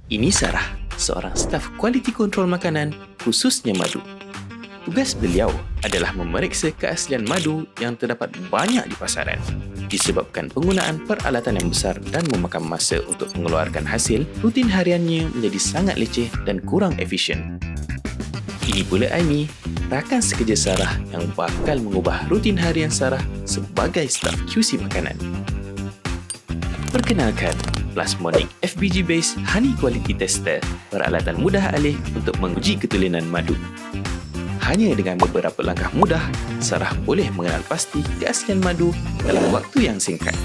Ini Sarah, seorang staf kualiti kontrol makanan khususnya madu. Tugas beliau adalah memeriksa keaslian madu yang terdapat banyak di pasaran disebabkan penggunaan peralatan yang besar dan memakan masa untuk mengeluarkan hasil. Rutin hariannya menjadi sangat leceh dan kurang efisien. Ini pula Aimi, rakan sekerja Sarah yang bakal mengubah rutin harian Sarah sebagai staf QC makanan. Perkenalkan, Plasmonic FBG Base Honey Quality Tester, peralatan mudah alih untuk menguji ketulinan madu. Hanya dengan beberapa langkah mudah, Sarah boleh mengenal pasti keaslian madu dalam waktu yang singkat.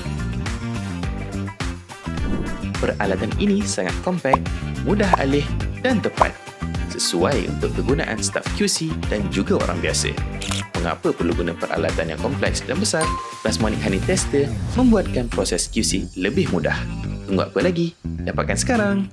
Peralatan ini sangat kompak, mudah alih dan tepat, sesuai untuk kegunaan staf QC dan juga orang biasa. Mengapa perlu guna peralatan yang kompleks dan besar? Plasmonic Honey Tester membuatkan proses QC lebih mudah. Tunggu apa lagi? Dapatkan sekarang!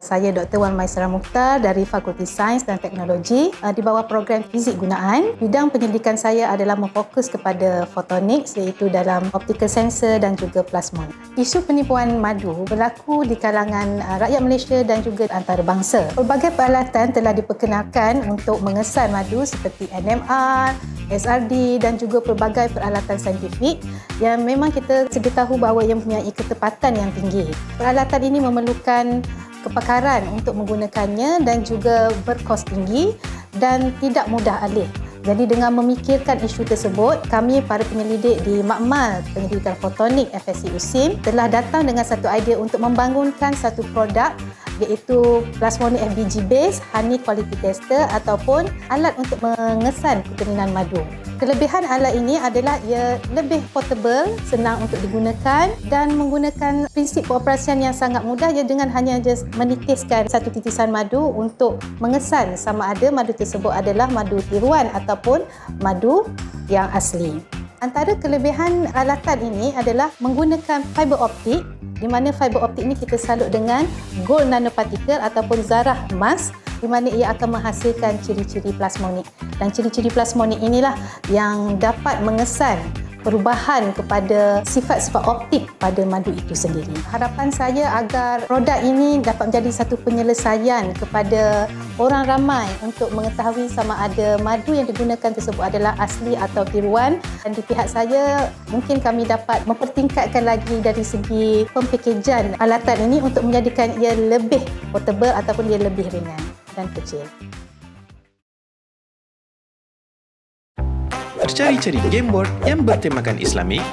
Saya Dr. Wan Maisara Mukhtar dari Fakulti Sains dan Teknologi di bawah program Fizik Gunaan. Bidang penyelidikan saya adalah memfokus kepada photonics iaitu dalam optical sensor dan juga plasmon. Isu penipuan madu berlaku di kalangan rakyat Malaysia dan juga antarabangsa. Pelbagai peralatan telah diperkenalkan untuk mengesan madu seperti NMR, SRD dan juga pelbagai peralatan saintifik yang memang kita sedia tahu bahawa ia mempunyai ketepatan yang tinggi. Peralatan ini memerlukan kepakaran untuk menggunakannya dan juga berkos tinggi dan tidak mudah alih. Jadi dengan memikirkan isu tersebut, kami para penyelidik di Makmal Penyelidikan Fotonik FSC USIM telah datang dengan satu idea untuk membangunkan satu produk iaitu Plasmonic FBG Base Honey Quality Tester ataupun alat untuk mengesan ketulinan madu. Kelebihan alat ini adalah ia lebih portable, senang untuk digunakan dan menggunakan prinsip pengoperasian yang sangat mudah dengan hanya menitiskan satu titisan madu untuk mengesan sama ada madu tersebut adalah madu tiruan ataupun madu yang asli. Antara kelebihan alatan ini adalah menggunakan fiber optik di mana fiber optik ini kita salut dengan gold nanopartikel ataupun zarah emas di mana ia akan menghasilkan ciri-ciri plasmonik. Dan ciri-ciri plasmonik inilah yang dapat mengesan perubahan kepada sifat-sifat optik pada madu itu sendiri. Harapan saya agar produk ini dapat menjadi satu penyelesaian kepada orang ramai untuk mengetahui sama ada madu yang digunakan tersebut adalah asli atau tiruan. Dan di pihak saya, mungkin kami dapat mempertingkatkan lagi dari segi pemakajan alatan ini untuk menjadikan ia lebih portable ataupun ia lebih ringan dan kecil. Tercari-cari gameboard yang bertemakan Islamik?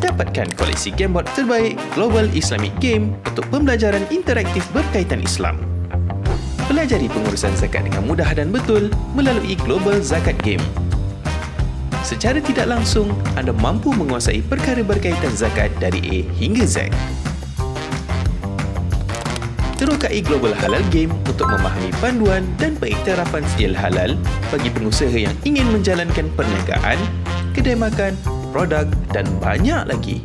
Dapatkan koleksi gameboard terbaik Global Islamic Game untuk pembelajaran interaktif berkaitan Islam. Pelajari pengurusan zakat dengan mudah dan betul melalui Global Zakat Game. Secara tidak langsung, anda mampu menguasai perkara berkaitan zakat dari A hingga Z. Terokai Global Halal Game untuk memahami panduan dan pengiktirafan sijil halal bagi pengusaha yang ingin menjalankan perniagaan, kedai makan, produk dan banyak lagi.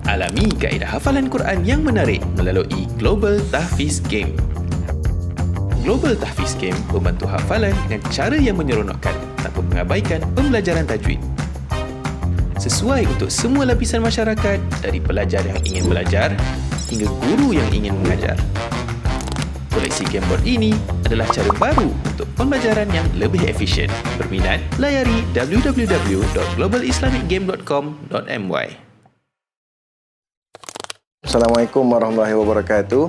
Alami kaedah hafalan Quran yang menarik melalui Global Tahfiz Game. Global Tahfiz Game membantu hafalan dengan cara yang menyeronokkan tanpa mengabaikan pembelajaran tajwid. Sesuai untuk semua lapisan masyarakat dari pelajar yang ingin belajar hingga guru yang ingin mengajar. Koleksi gameboard ini adalah cara baru untuk pembelajaran yang lebih efisien. Berminat? Layari www.globalislamicgame.com.my. Assalamualaikum warahmatullahi wabarakatuh.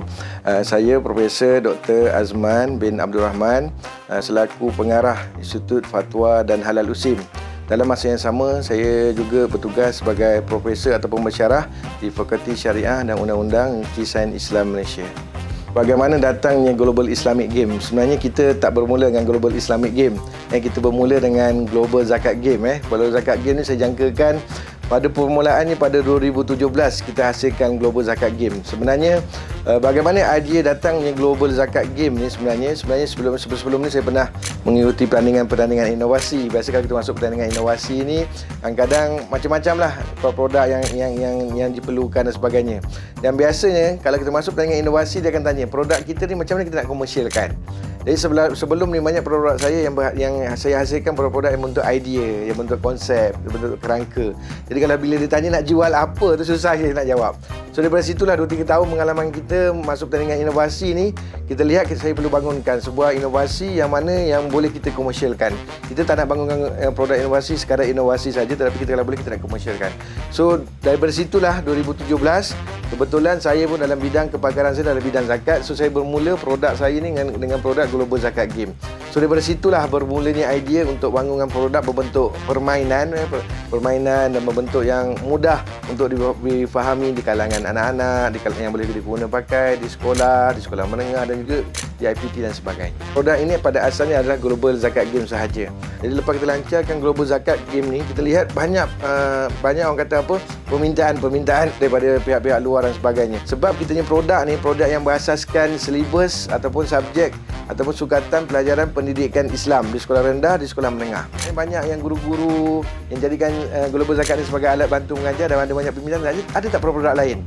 Saya Profesor Dr. Azman bin Abdul Rahman selaku pengarah Institut Fatwa dan Halal USIM. Dalam masa yang sama, saya juga bertugas sebagai profesor atau pensyarah di Fakulti Syariah dan Undang-Undang Universiti Sains Islam Malaysia. Bagaimana datangnya Global Islamic Game? Sebenarnya kita tak bermula dengan Global Islamic Game. Kita bermula dengan Global Zakat Game. Global Zakat Game ni saya jangkakan pada permulaannya pada 2017 kita hasilkan Global Zakat Game. Sebenarnya bagaimana idea datangnya Global Zakat Game ni sebenarnya sebelum ni saya pernah mengikuti pertandingan inovasi. Biasa kalau kita masuk pertandingan inovasi ni kadang-kadang macam-macam lah produk yang diperlukan dan sebagainya. Dan biasanya kalau kita masuk pertandingan inovasi dia akan tanya produk kita ni macam mana kita nak komersialkan. Jadi sebelum ni banyak produk saya yang saya hasilkan produk-produk yang bentuk idea, yang bentuk konsep, yang bentuk kerangka. Jadi kalau bila ditanya nak jual apa tu susah saya nak jawab. So daripada situlah 2-3 tahun pengalaman kita masuk pertandingan inovasi ni, kita lihat saya perlu bangunkan sebuah inovasi yang mana yang boleh kita komersialkan. Kita tak nak bangunkan produk inovasi sekadar inovasi saja, tetapi kita kalau boleh kita nak komersialkan. So daripada situlah 2017 kebetulan saya pun dalam bidang kepakaran saya dalam bidang zakat. So saya bermula produk saya ni dengan produk Global Zakat Game. So daripada situlah bermulanya idea untuk bangunkan produk berbentuk permainan dan berbentuk yang mudah untuk difahami di kalangan anak-anak, yang boleh diguna pakai di sekolah menengah dan juga di IPT dan sebagainya. Produk ini pada asalnya adalah Global Zakat Game sahaja. Jadi lepas kita lancarkan Global Zakat Game ni, kita lihat banyak orang kata apa, permintaan daripada pihak-pihak luar dan sebagainya. Sebab kita punya produk ni produk yang berasaskan silibus ataupun subjek ataupun sukatan pelajaran pendidikan Islam di sekolah rendah, di sekolah menengah. Banyak yang guru-guru yang jadikan Global Zakat ni sebagai alat bantu mengajar dan ada banyak permintaan. Ada tak produk lain?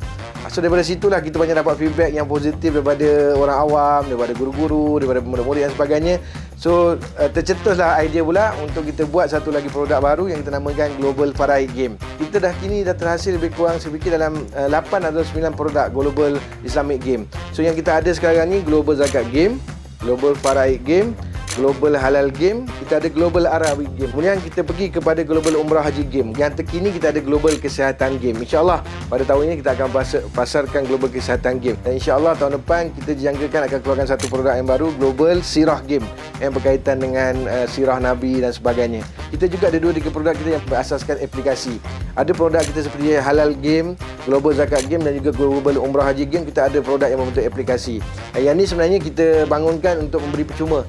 So daripada situlah kita banyak dapat feedback yang positif daripada orang awam, daripada guru-guru, daripada murid-murid dan sebagainya. So tercetuslah idea pula untuk kita buat satu lagi produk baru yang kita namakan Global Faraid Game. Kita kini dah terhasil lebih kurang saya fikir dalam 8 atau 9 produk Global Islamic Game. So yang kita ada sekarang ni Global Zakat Game, Global Faraid Game, Global Halal Game, kita ada Global Arabic Game. Kemudian kita pergi kepada Global Umrah Haji Game. Yang terkini kita ada Global Kesihatan Game. InsyaAllah pada tahun ini kita akan pasarkan Global Kesihatan Game. Dan insyaAllah tahun depan kita dijangkakan akan keluarkan satu produk yang baru, Global Sirah Game, yang berkaitan dengan sirah Nabi dan sebagainya. Kita juga ada 2-3 produk kita yang berasaskan aplikasi. Ada produk kita seperti Halal Game, Global Zakat Game dan juga Global Umrah Haji Game. Kita ada produk yang membentuk aplikasi. Yang ni sebenarnya kita bangunkan untuk memberi percuma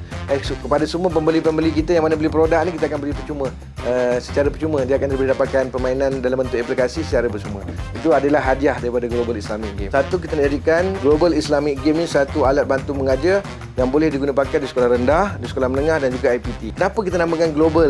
kepada semua pembeli-pembeli kita yang mana beli produk ni, kita akan beri percuma secara percuma. Dia akan boleh dapatkan permainan dalam bentuk aplikasi secara bersama. Itu adalah hadiah daripada Global Islamic Game. Satu, kita nak jadikan Global Islamic Game ni satu alat bantu mengajar yang boleh digunakan pakai di sekolah rendah, di sekolah menengah dan juga IPT. Kenapa kita namakan global?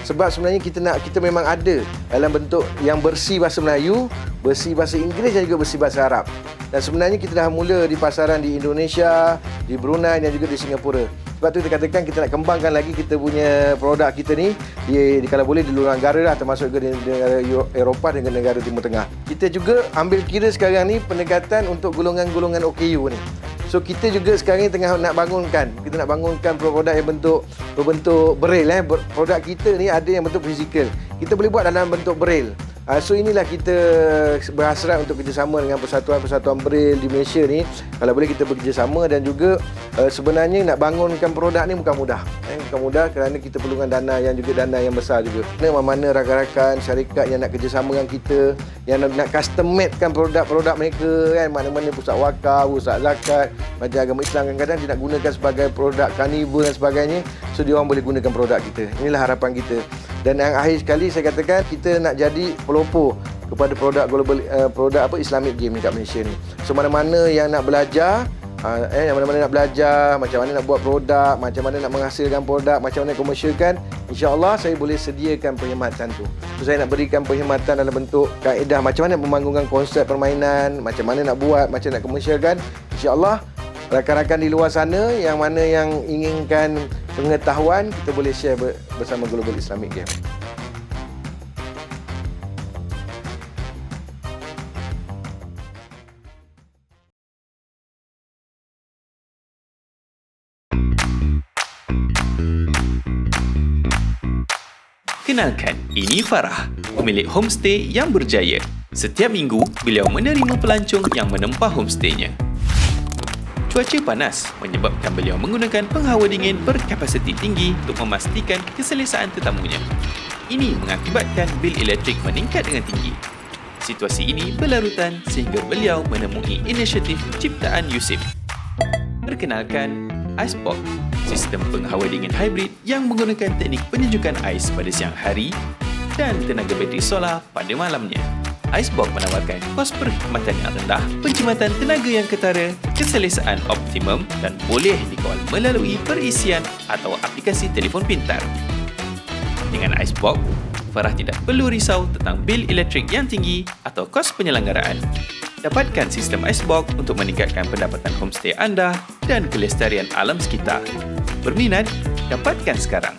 Sebab sebenarnya kita memang ada dalam bentuk yang bersih bahasa Melayu, bersih bahasa Inggeris dan juga bersih bahasa Arab. Dan sebenarnya kita dah mula di pasaran di Indonesia, di Brunei dan juga di Singapura. Sebab tu kita katakan kita nak kembangkan lagi kita punya produk kita ni kalau boleh di luar negara lah, termasuk juga di negara Eropah dan negara Timur Tengah. Kita juga ambil kira sekarang ni pendekatan untuk golongan-golongan OKU ni. So kita juga sekarang ni tengah nak bangunkan produk yang berbentuk braille. Produk kita ni ada yang bentuk fizikal. Kita boleh buat dalam bentuk braille. So inilah kita berhasrat untuk kerjasama dengan persatuan-persatuan Braille di Malaysia ni. Kalau boleh kita bekerjasama dan juga sebenarnya nak bangunkan produk ni bukan mudah. Bukan mudah kerana kita perlukan dana yang besar juga. Mana-mana rakan-rakan syarikat yang nak kerjasama dengan kita, yang nak custom madekan produk-produk mereka kan, mana-mana pusat wakaf, pusat zakat, macam agama Islam kadang-kadang dia nak gunakan sebagai produk karnival dan sebagainya. So dia orang boleh gunakan produk kita. Inilah harapan kita. Dan yang akhir sekali saya katakan kita nak jadi pelopor kepada produk Islamic Game ni kat Malaysia ni. So mana-mana yang nak belajar macam mana nak buat produk, macam mana nak menghasilkan produk, macam mana komersialkan, insya-Allah saya boleh sediakan perkhidmatan tu. So saya nak berikan perkhidmatan dalam bentuk kaedah macam mana membangunkan konsep permainan, macam mana nak buat, macam nak komersialkan. Insya-Allah rakan-rakan di luar sana yang mana yang inginkan pengetahuan, kita boleh share bersama Global Islamic Game. Kenalkan, ini Farah, pemilik homestay yang berjaya. Setiap minggu, beliau menerima pelancong yang menempah homestaynya. Cuaca panas menyebabkan beliau menggunakan penghawa dingin berkapasiti tinggi untuk memastikan keselesaan tetamunya. Ini mengakibatkan bil elektrik meningkat dengan tinggi. Situasi ini berlarutan sehingga beliau menemui inisiatif ciptaan Yusif. Perkenalkan, Icebox, sistem penghawa dingin hybrid yang menggunakan teknik penyejukan ais pada siang hari dan tenaga bateri solar pada malamnya. Icebox menawarkan kos perkhidmatan yang rendah, penjimatan tenaga yang ketara, keselesaan optimum dan boleh dikawal melalui perisian atau aplikasi telefon pintar. Dengan Icebox, Farah tidak perlu risau tentang bil elektrik yang tinggi atau kos penyelenggaraan. Dapatkan sistem Icebox untuk meningkatkan pendapatan homestay anda dan kelestarian alam sekitar. Berminat? Dapatkan sekarang.